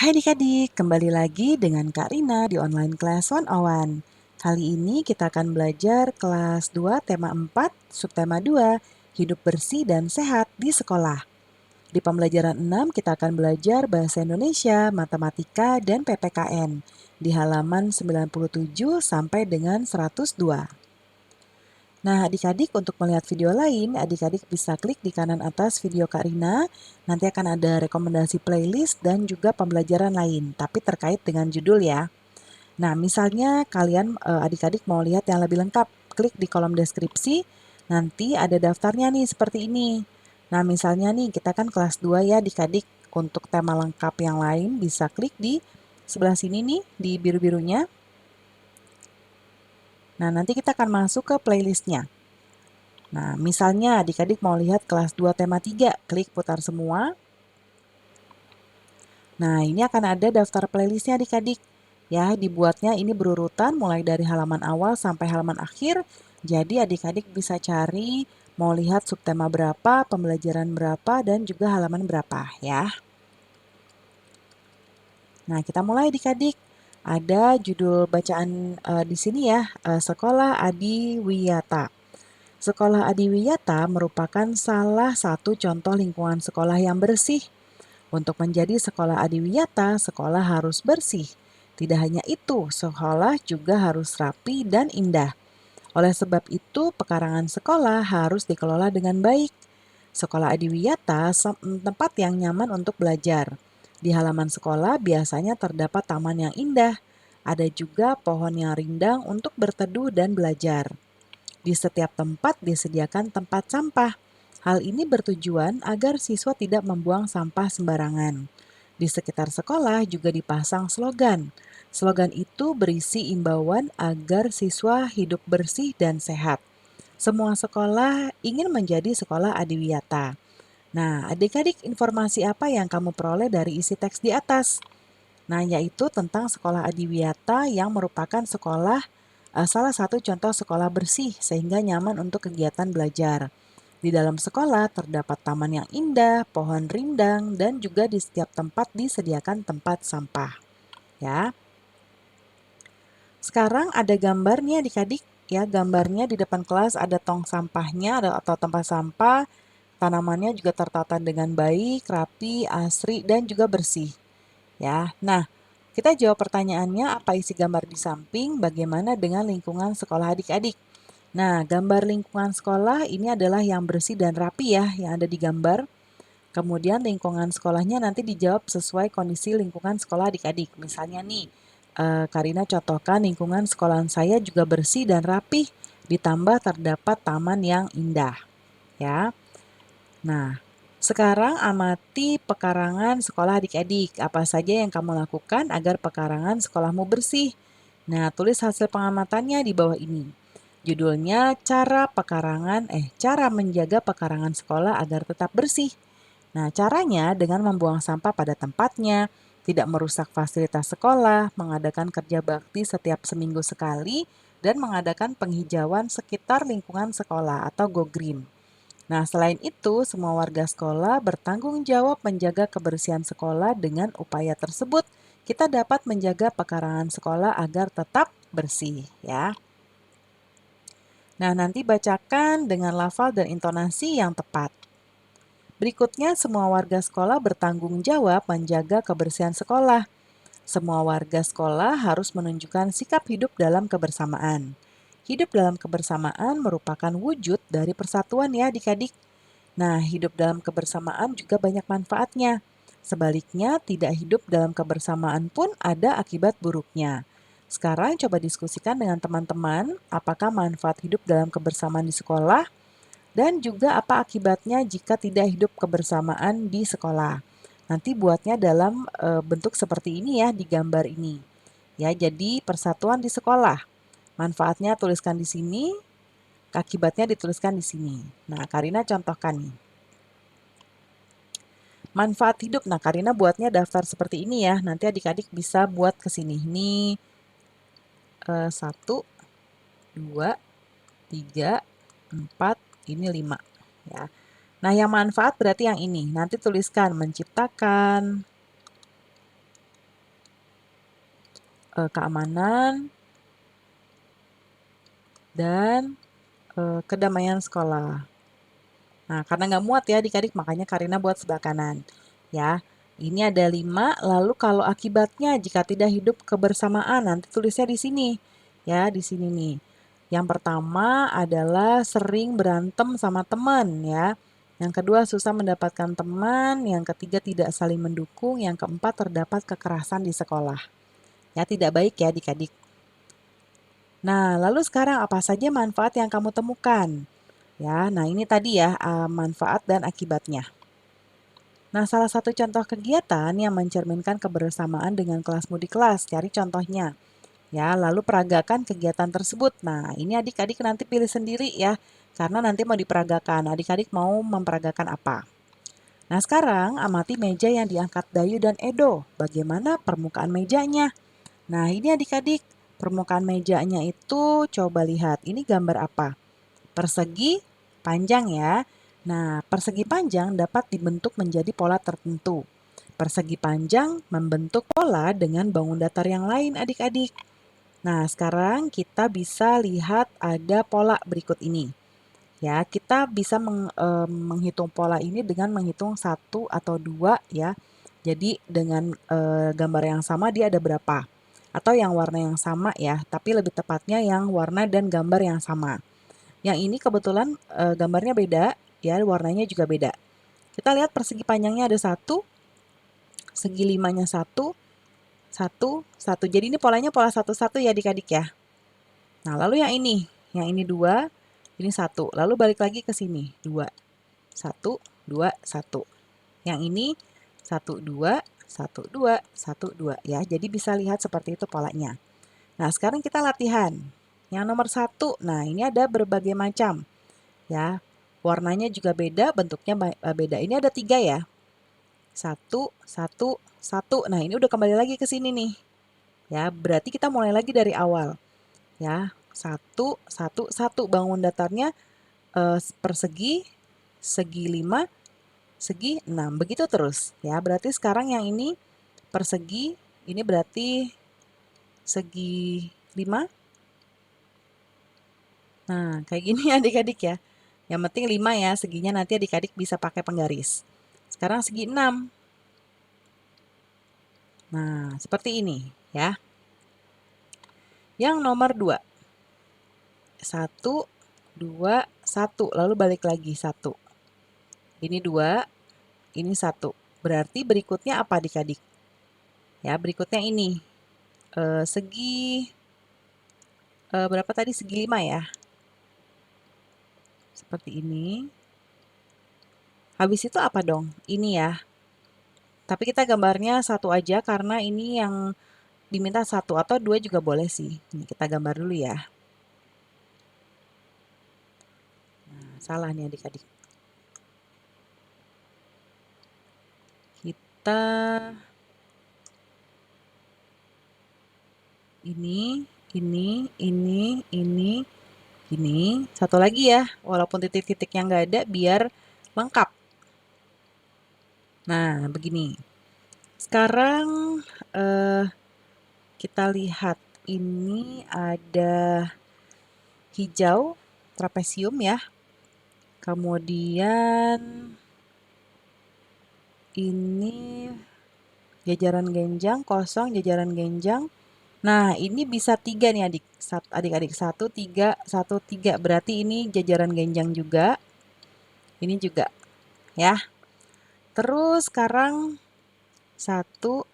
Hai adik-adik, kembali lagi dengan Kak Rina di online class 101. Kali ini kita akan belajar kelas 2 tema 4, subtema 2, hidup bersih dan sehat di sekolah. Di pembelajaran 6 kita akan belajar bahasa Indonesia, matematika, dan PPKN di halaman 97 sampai dengan 102. Nah, adik-adik untuk melihat video lain, adik-adik bisa klik di kanan atas video Kak Rina. Nanti akan ada rekomendasi playlist dan juga pembelajaran lain, tapi terkait dengan judul ya. Nah, misalnya kalian adik-adik mau lihat yang lebih lengkap, klik di kolom deskripsi. Nanti ada daftarnya nih seperti ini. Nah, misalnya nih kita kan kelas 2 ya adik-adik. Untuk tema lengkap yang lain bisa klik di sebelah sini nih di biru-birunya. Nah, nanti kita akan masuk ke playlistnya. Nah, misalnya adik-adik mau lihat kelas 2 tema 3, klik putar semua. Nah, ini akan ada daftar playlistnya adik-adik. Ya, dibuatnya ini berurutan mulai dari halaman awal sampai halaman akhir. Jadi adik-adik bisa cari mau lihat subtema berapa, pembelajaran berapa, dan juga halaman berapa ya. Nah, kita mulai adik-adik. Ada judul bacaan di sini ya, Sekolah Adi Wiyata. Sekolah Adiwiyata merupakan salah satu contoh lingkungan sekolah yang bersih. Untuk menjadi sekolah Adiwiyata, sekolah harus bersih. Tidak hanya itu, sekolah juga harus rapi dan indah. Oleh sebab itu, pekarangan sekolah harus dikelola dengan baik. Sekolah Adiwiyata tempat yang nyaman untuk belajar. Di halaman sekolah biasanya terdapat taman yang indah. Ada juga pohon yang rindang untuk berteduh dan belajar. Di setiap tempat disediakan tempat sampah. Hal ini bertujuan agar siswa tidak membuang sampah sembarangan. Di sekitar sekolah juga dipasang slogan. Slogan itu berisi imbauan agar siswa hidup bersih dan sehat. Semua sekolah ingin menjadi sekolah adiwiyata. Nah, adik-adik, informasi apa yang kamu peroleh dari isi teks di atas? Nah, yaitu tentang sekolah adiwiyata yang merupakan salah satu contoh sekolah bersih sehingga nyaman untuk kegiatan belajar. Di dalam sekolah terdapat taman yang indah, pohon rindang, dan juga di setiap tempat disediakan tempat sampah. Ya, sekarang ada gambar nih adik-adik. Ya, gambarnya di depan kelas ada tong sampahnya atau tempat sampah. Tanamannya juga tertata dengan baik, rapi, asri, dan juga bersih. Ya, nah kita jawab pertanyaannya apa isi gambar di samping, bagaimana dengan lingkungan sekolah adik-adik. Nah, gambar lingkungan sekolah ini adalah yang bersih dan rapi ya, yang ada di gambar. Kemudian lingkungan sekolahnya nanti dijawab sesuai kondisi lingkungan sekolah adik-adik. Misalnya nih, Karina contohkan lingkungan sekolah saya juga bersih dan rapih, ditambah terdapat taman yang indah. Ya, nah sekarang amati pekarangan sekolah adik-adik. Apa saja yang kamu lakukan agar pekarangan sekolahmu bersih? Nah, tulis hasil pengamatannya di bawah ini. Judulnya cara menjaga pekarangan sekolah agar tetap bersih. Nah, caranya dengan membuang sampah pada tempatnya, tidak merusak fasilitas sekolah, mengadakan kerja bakti setiap seminggu sekali, dan mengadakan penghijauan sekitar lingkungan sekolah atau go green. Nah, selain itu, semua warga sekolah bertanggung jawab menjaga kebersihan sekolah. Dengan upaya tersebut, kita dapat menjaga pekarangan sekolah agar tetap bersih, ya. Nah, nanti bacakan dengan lafal dan intonasi yang tepat. Berikutnya, semua warga sekolah bertanggung jawab menjaga kebersihan sekolah. Semua warga sekolah harus menunjukkan sikap hidup dalam kebersamaan. Hidup dalam kebersamaan merupakan wujud dari persatuan ya adik-adik. Nah, hidup dalam kebersamaan juga banyak manfaatnya. Sebaliknya, tidak hidup dalam kebersamaan pun ada akibat buruknya. Sekarang coba diskusikan dengan teman-teman, apakah manfaat hidup dalam kebersamaan di sekolah dan juga apa akibatnya jika tidak hidup kebersamaan di sekolah. Nanti buatnya dalam bentuk seperti ini ya di gambar ini. Ya, jadi persatuan di sekolah. Manfaatnya tuliskan di sini, akibatnya dituliskan di sini. Nah, Karina contohkan nih. Manfaat hidup. Nah, Karina buatnya daftar seperti ini ya. Nanti adik-adik bisa buat ke sini. Ini 1, 2, 3, 4, ini 5 ya. Nah, yang manfaat berarti yang ini. Nanti tuliskan menciptakan, keamanan, dan kedamaian sekolah. Nah, karena nggak muat ya adik-adik, makanya Karina buat sebelah kanan. Ya, ini ada 5, lalu kalau akibatnya jika tidak hidup kebersamaan, nanti tulisnya di sini. Ya, di sini nih. Yang pertama adalah sering berantem sama teman ya. Yang kedua susah mendapatkan teman, yang ketiga tidak saling mendukung, yang keempat terdapat kekerasan di sekolah. Ya, tidak baik ya adik-adik. Nah, lalu sekarang apa saja manfaat yang kamu temukan? Ya, nah ini tadi ya manfaat dan akibatnya. Nah, salah satu contoh kegiatan yang mencerminkan kebersamaan dengan kelasmu di kelas, cari contohnya. Ya, lalu peragakan kegiatan tersebut. Nah, ini adik-adik nanti pilih sendiri ya, karena nanti mau diperagakan. Adik-adik mau memperagakan apa? Nah, sekarang amati meja yang diangkat Dayu dan Edo. Bagaimana permukaan mejanya? Nah, ini adik-adik, permukaan mejanya itu coba lihat, ini gambar apa? Persegi panjang ya. Nah, persegi panjang dapat dibentuk menjadi pola tertentu. Persegi panjang membentuk pola dengan bangun datar yang lain adik-adik. Nah, sekarang kita bisa lihat ada pola berikut ini. Ya, kita bisa menghitung pola ini dengan menghitung 1 atau 2 ya. Jadi dengan gambar yang sama dia ada berapa? Atau yang warna yang sama ya, tapi lebih tepatnya yang warna dan gambar yang sama. Yang ini kebetulan gambarnya beda, ya warnanya juga beda. Kita lihat persegi panjangnya ada 1, segi limanya 1, 1, 1. Jadi ini polanya pola 1-1 ya adik-adik ya. Nah lalu yang ini 2, ini 1. Lalu balik lagi ke sini, 2, 1, 2, 1. Yang ini 1, 2, 1, 2, 1, 2 ya. Jadi bisa lihat seperti itu polanya. Nah sekarang kita latihan. Yang nomor 1, nah ini ada berbagai macam. Ya, warnanya juga beda, bentuknya beda. Ini ada 3 ya. 1, 1, 1. Nah, ini udah kembali lagi ke sini nih. Ya, berarti kita mulai lagi dari awal. Ya, 1, 1, 1. Bangun datarnya persegi, segi 5, segi 6. Begitu terus. Ya, berarti sekarang yang ini persegi, ini berarti segi 5. Nah, kayak gini adik-adik ya. Yang penting 5 ya, seginya nanti adik-adik bisa pakai penggaris. Sekarang segi 6. Nah, seperti ini ya. Yang nomor 2. 1, 2, 1. Lalu balik lagi 1. Ini 2, ini 1. Berarti berikutnya apa adik-adik? Ya, berikutnya ini. Segi berapa tadi? Segi 5 ya. Seperti ini. Habis itu apa dong? Ini ya. Tapi kita gambarnya 1 aja karena ini yang diminta 1 atau 2 juga boleh sih. Ini kita gambar dulu ya. Nah, salah nih adik-adik. Kita ini, ini. Satu lagi ya, walaupun titik-titiknya nggak ada biar lengkap. Nah, begini. Sekarang kita lihat ini ada hijau, trapesium ya. Kemudian ini jajaran genjang, kosong, jajaran genjang. Nah, ini bisa 3 nih adik-adik. 1, 3, 1, 3. Berarti ini jajaran genjang juga. Ini juga ya. Terus sekarang 1,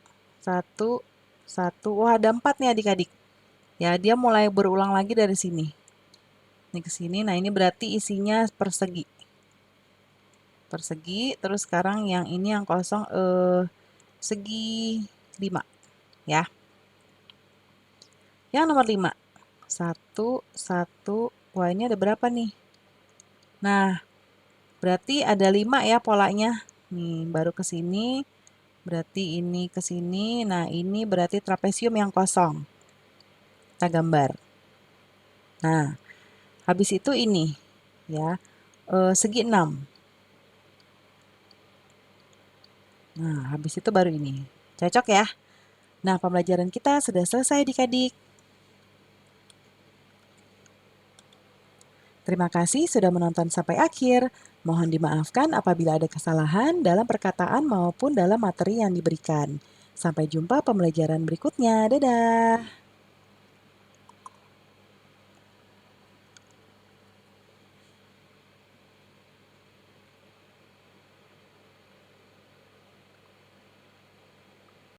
1, 1. Wah, ada 4 nih adik-adik. Ya, dia mulai berulang lagi dari sini. Ini ke sini. Nah, ini berarti isinya persegi. Persegi, terus sekarang yang ini yang kosong segi 5 ya. Yang nomor 5. 1, 1. Wah, ini ada berapa nih? Nah, berarti ada 5 ya polanya. Nih, baru ke sini. Berarti ini ke sini. Nah, ini berarti trapesium yang kosong. Kita gambar. Nah, habis itu ini ya. Segi 6. Nah, habis itu baru ini. Cocok ya? Nah, pembelajaran kita sudah selesai adik-adik. Terima kasih sudah menonton sampai akhir. Mohon dimaafkan apabila ada kesalahan dalam perkataan maupun dalam materi yang diberikan. Sampai jumpa pembelajaran berikutnya. Dadah!